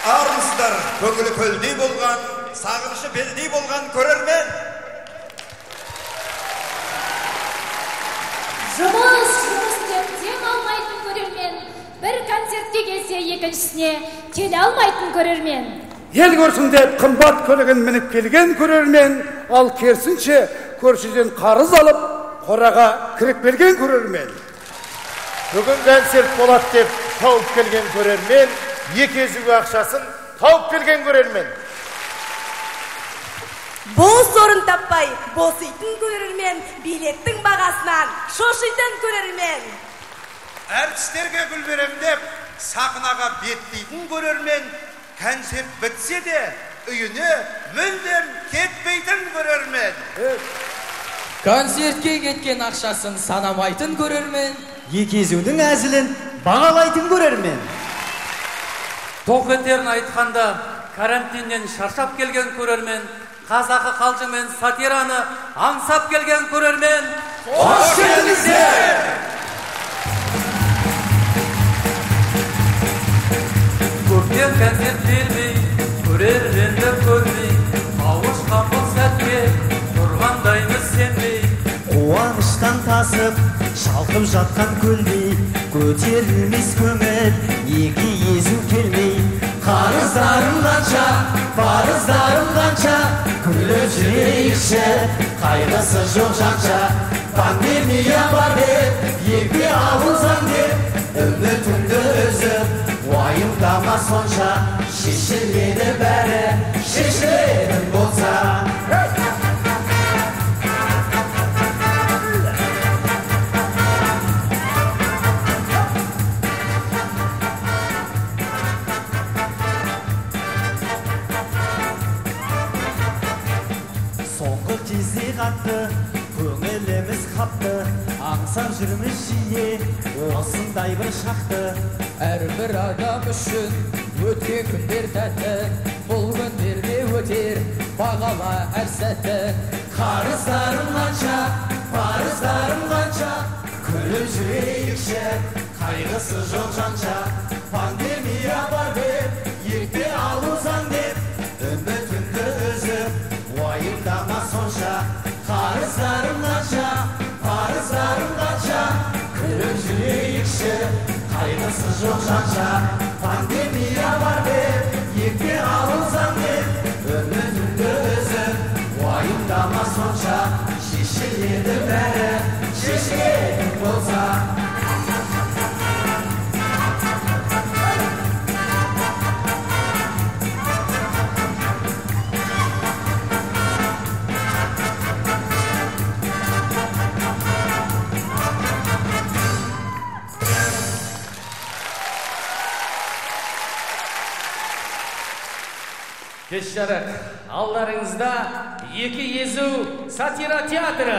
Армысыздар, көңілі көлдей болған, сағынышы белдей болған көрермен. Жұмыс деп дем алмайтын көрермен, бір концертке келсе екіншісіне келе алмайтын көрермен. Ел көрсін деп қымбат көлігін мініп келген көрермен, ал керісінше көршіден қарыз алып, қораға кіріп берген көрермен. Бүгін концерт болады деп тауып келген көрермен, екі езуге ақшасын тауып келген көрермен. Бос орын таппай, боситын көрермен, билеттің бағасынан шошитын көрермен. Әртістерге гүл берем деп, сахнаға беттейтін көрермен, концерт бітсе де, үйіне мүлдем кетпейтін көрермен. Концертке кеткен ақшасын санамайтын көрермен, екі езудің әзілін бағалайтын көрермен. Тоқ етерін айтқанда карантиннен шаршап келген көрермен, қазақы қалжың мен сатираны аңсап келген көрермен, Қош келдіңіздер! Көптен концерт бермей, көрерменді көрмей, қауышқан бұл сәтке тұрғандаймыз сенбей. Қуаныштан тасып, шалқып жатқан көлдей, көтерілмес көңіл, екі езу келмей. Қарыздарым қанша, парыздарым қанша, күліп жүрейікші, қайғысы жоқ жанша. Пандемия бар деп, екі ауыздан деп, үмітіңді үзіп, уайымдама сонша. Шешіледі бәрі, шешілетін болса. Соңғы кезде қатты, көңіліміз қапты, аңсап жүрміз жиі, осындай бір шақты. әрбір адам үшін өткен күндер тәтті, бұл күндерде өтер бағала әр сәтті. Қарыздарым қанша, парыздарым қанша, күліп жүрейікші, қайғысы жоқ жанша. Пандемия бар деп, екпе алу заң деп, үмітіңді үзіп, уайымдама сонша. Қарыздарым қанша, парыздарым қанша, күліп жүрейікші, қайғысы жоқ жанша. Пандемия бар деп, екпе алу заң деп, үмітіңді үзіп, уайымдама сонша. Шешіледі бәрі, шешілетін болса. Кеш жарық, алдарыңызда екі езу сатира театры.